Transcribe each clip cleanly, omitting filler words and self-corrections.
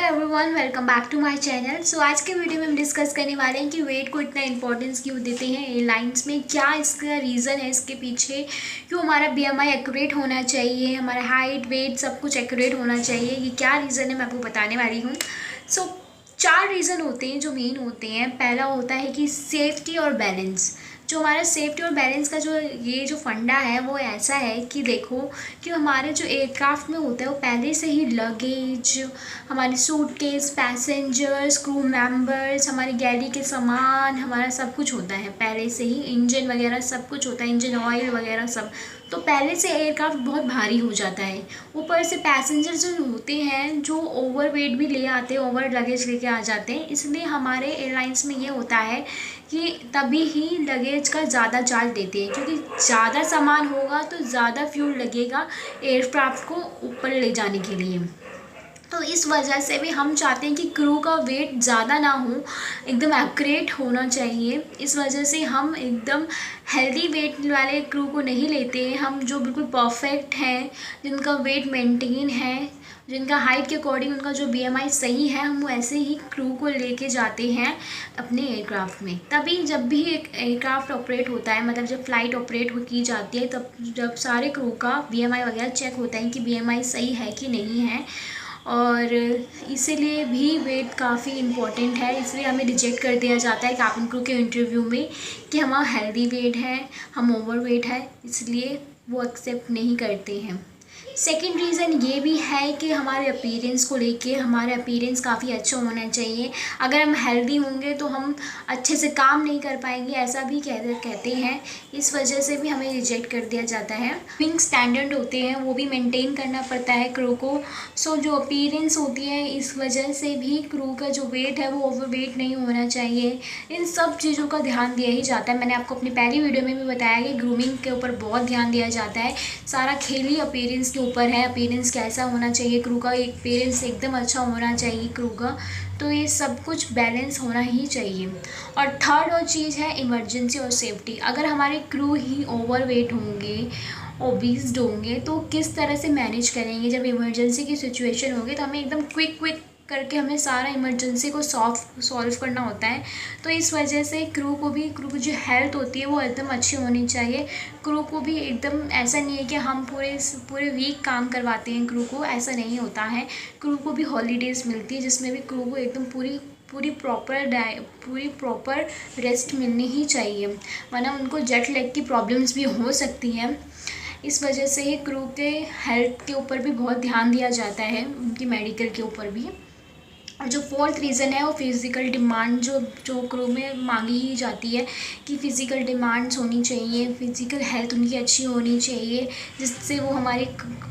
Everyone, welcome back to my channel. So आज के video में हम डिस्कस करने वाले हैं कि वेट को इतना इंपॉर्टेंस क्यों देते हैं एयरलाइंस में, क्या इसका रीज़न है इसके पीछे, क्यों हमारा बीएमआई एक्यूरेट होना चाहिए, हमारा हाइट वेट सब कुछ एक्यूरेट होना चाहिए, ये क्या रीज़न है मैं आपको बताने वाली हूँ। सो 4 रीज़न होते हैं जो मेन होते हैं। पहला होता है कि सेफ्टी और बैलेंस। जो हमारा सेफ्टी और बैलेंस का जो फंडा है वो ऐसा है कि देखो कि हमारे जो एयरक्राफ्ट में होता है वो पहले से ही लगेज, हमारी सूटकेस, पैसेंजर्स, क्रू मेंबर्स, हमारी गैली के सामान, हमारा सब कुछ होता है पहले से ही। इंजन वगैरह सब कुछ होता है, इंजन ऑयल वगैरह सब। तो पहले से एयरक्राफ्ट बहुत भारी हो जाता है। ऊपर से पैसेंजर्स जो होते हैं जो ओवर वेट भी ले आते हैं, ओवर लगेज लेके आ जाते हैं। इसलिए हमारे एयरलाइंस में ये होता है कि तभी ही लगेज का ज़्यादा चार्ज देते हैं, क्योंकि ज़्यादा सामान होगा तो ज़्यादा फ्यूल लगेगा एयरक्राफ्ट को ऊपर ले जाने के लिए। तो इस वजह से भी हम चाहते हैं कि क्रू का वेट ज़्यादा ना हो, एकदम एक्यूरेट होना चाहिए। इस वजह से हम एकदम हेल्दी वेट वाले क्रू को नहीं लेते हैं। हम जो बिल्कुल परफेक्ट हैं, जिनका वेट मेंटेन है, जिनका हाइट के अकॉर्डिंग उनका जो बीएमआई सही है, हम वो ऐसे ही क्रू को लेके जाते हैं अपने एयरक्राफ्ट में। तभी जब भी एक एयरक्राफ्ट ऑपरेट होता है, मतलब जब फ़्लाइट ऑपरेट की जाती है, तब जब सारे क्रू का बीएमआई वगैरह चेक होता है कि बीएमआई सही है कि नहीं है। और इसीलिए भी वेट काफ़ी इम्पोर्टेंट है। इसलिए हमें रिजेक्ट कर दिया जाता है कैबिन क्रू के इंटरव्यू में कि हमारा हेल्दी वेट है, हम ओवर वेट है, इसलिए वो एक्सेप्ट नहीं करते हैं। सेकेंड रीज़न ये भी है कि हमारे अपीयरेंस को लेके, हमारे अपीयरेंस काफ़ी अच्छा होना चाहिए। अगर हम हेल्दी होंगे तो हम अच्छे से काम नहीं कर पाएंगे, ऐसा भी कहते हैं। इस वजह से भी हमें रिजेक्ट कर दिया जाता है। विंग स्टैंडर्ड होते हैं वो भी मेंटेन करना पड़ता है क्रू को। सो जो अपीयरेंस होती है, इस वजह से भी क्रू का जो वेट है वो ओवर वेट नहीं होना चाहिए। इन सब चीज़ों का ध्यान दिया ही जाता है। मैंने आपको अपनी पहली वीडियो में भी बताया कि ग्रूमिंग के ऊपर बहुत ध्यान दिया जाता है। सारा खेल ही अपीयरेंस के ऊपर है। अपीयरेंस कैसा होना चाहिए क्रू का, एक अपीयरेंस एकदम अच्छा होना चाहिए क्रू का। तो ये सब कुछ बैलेंस होना ही चाहिए। और थर्ड और चीज़ है इमरजेंसी और सेफ्टी। अगर हमारे क्रू ही ओवर वेट होंगे, ओबीस्ड होंगे, तो किस तरह से मैनेज करेंगे। जब इमरजेंसी की सिचुएशन होगी तो हमें एकदम क्विक करके हमें सारा इमरजेंसी को सॉल्व करना होता है। तो इस वजह से क्रू की जो हेल्थ होती है वो एकदम अच्छी होनी चाहिए। क्रू को भी एकदम ऐसा नहीं है कि हम पूरे वीक काम करवाते हैं क्रू को, ऐसा नहीं होता है। क्रू को भी हॉलीडेज़ मिलती है, जिसमें भी क्रू को एकदम पूरी प्रॉपर रेस्ट मिलनी ही चाहिए, वरना उनको जेट लैग की प्रॉब्लम्स भी हो सकती हैं। इस वजह से ही क्रू के हेल्थ के ऊपर भी बहुत ध्यान दिया जाता है, उनकी मेडिकल के ऊपर भी। और जो फोर्थ रीज़न है वो फिज़िकल डिमांड, जो क्रू में मांगी ही जाती है कि फ़िज़िकल डिमांड्स होनी चाहिए, फ़िज़िकल हेल्थ उनकी अच्छी होनी चाहिए, जिससे वो हमारी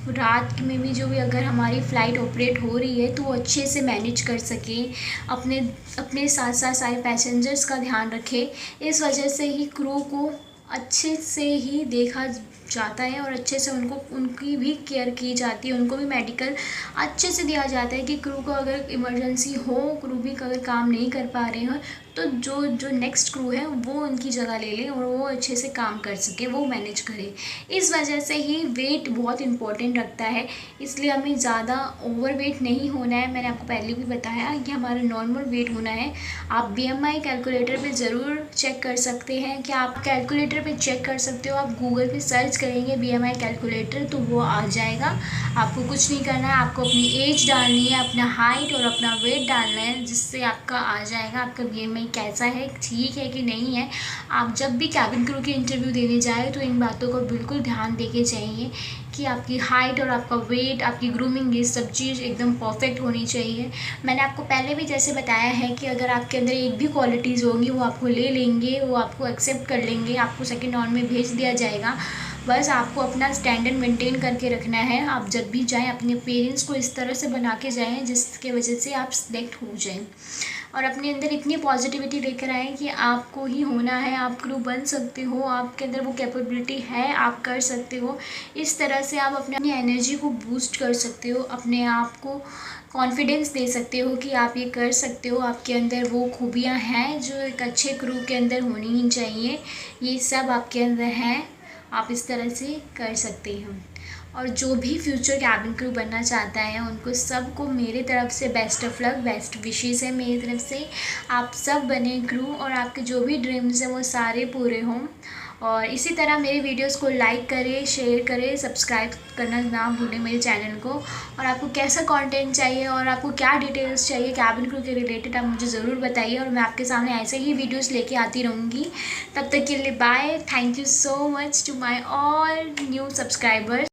रात में भी जो भी अगर हमारी फ़्लाइट ऑपरेट हो रही है तो वो अच्छे से मैनेज कर सकें, अपने साथ साथ सारे पैसेंजर्स का ध्यान रखें। इस वजह से ही क्रू को अच्छे से ही देखा जाता है और अच्छे से उनकी भी केयर की जाती है। उनको भी मेडिकल अच्छे से दिया जाता है कि क्रू को अगर इमरजेंसी हो, क्रू भी अगर काम नहीं कर पा रहे हैं, तो जो नेक्स्ट क्रू है वो उनकी जगह ले ले और वो अच्छे से काम कर सके, वो मैनेज करे। इस वजह से ही वेट बहुत इम्पोर्टेंट रखता है। इसलिए हमें ज़्यादा ओवर वेट नहीं होना है। मैंने आपको पहले भी बताया कि हमारा नॉर्मल वेट होना है। आप बीएमआई कैलकुलेटर पे ज़रूर चेक कर सकते हैं। क्या आप कैलकुलेटर पे चेक कर सकते हो? आप गूगल पे सर्च करेंगे बीएमआई कैलकुलेटर तो वो आ जाएगा। आपको कुछ नहीं करना है, आपको अपनी एज डालनी है, अपना हाइट और अपना वेट डालना है, जिससे आपका आ जाएगा आपका बीएमआई कैसा है, ठीक है कि नहीं है। आप जब भी कैबिन क्रू की इंटरव्यू देने जाए तो इन बातों को बिल्कुल ध्यान देके जाइए कि आपकी हाइट और आपका वेट, आपकी ग्रूमिंग, ये सब चीज़ एकदम परफेक्ट होनी चाहिए। मैंने आपको पहले भी जैसे बताया है कि अगर आपके अंदर एक भी क्वालिटीज़ होंगी वो आपको ले लेंगे, वो आपको एक्सेप्ट कर लेंगे, आपको सेकेंड राउंड में भेज दिया जाएगा। बस आपको अपना स्टैंडर्ड मेंटेन करके रखना है। आप जब भी जाएँ अपने पेरेंट्स को इस तरह से बना के जाएँ जिसके वजह से आप सिलेक्ट हो जाएँ, और अपने अंदर इतनी पॉजिटिविटी लेकर आएँ कि आपको ही होना है, आप क्रू बन सकते हो, आपके अंदर वो कैपेबिलिटी है, आप कर सकते हो। इस तरह से आप अपनी एनर्जी को बूस्ट कर सकते हो, अपने आप को कॉन्फिडेंस दे सकते हो कि आप ये कर सकते हो। आपके अंदर वो खूबियाँ हैं जो एक अच्छे क्रू के अंदर होनी ही चाहिए, ये सब आपके अंदर हैं। आप इस तरह से कर सकते हैं। और जो भी फ्यूचर कैबिन क्रू बनना चाहता है उनको सबको मेरे तरफ से best of luck, best wishes है मेरी तरफ से। आप सब बने क्रू और आपके जो भी ड्रीम्स हैं वो सारे पूरे हों। और इसी तरह मेरे वीडियोस को लाइक करें, शेयर करें, सब्सक्राइब करना ना भूलें मेरे चैनल को। और आपको कैसा कंटेंट चाहिए और आपको क्या डिटेल्स चाहिए कैबिन क्रू के रिलेटेड आप मुझे ज़रूर बताइए और मैं आपके सामने ऐसे ही वीडियोस लेके आती रहूँगी। तब तक के लिए bye. Thank you so much to my all new subscribers.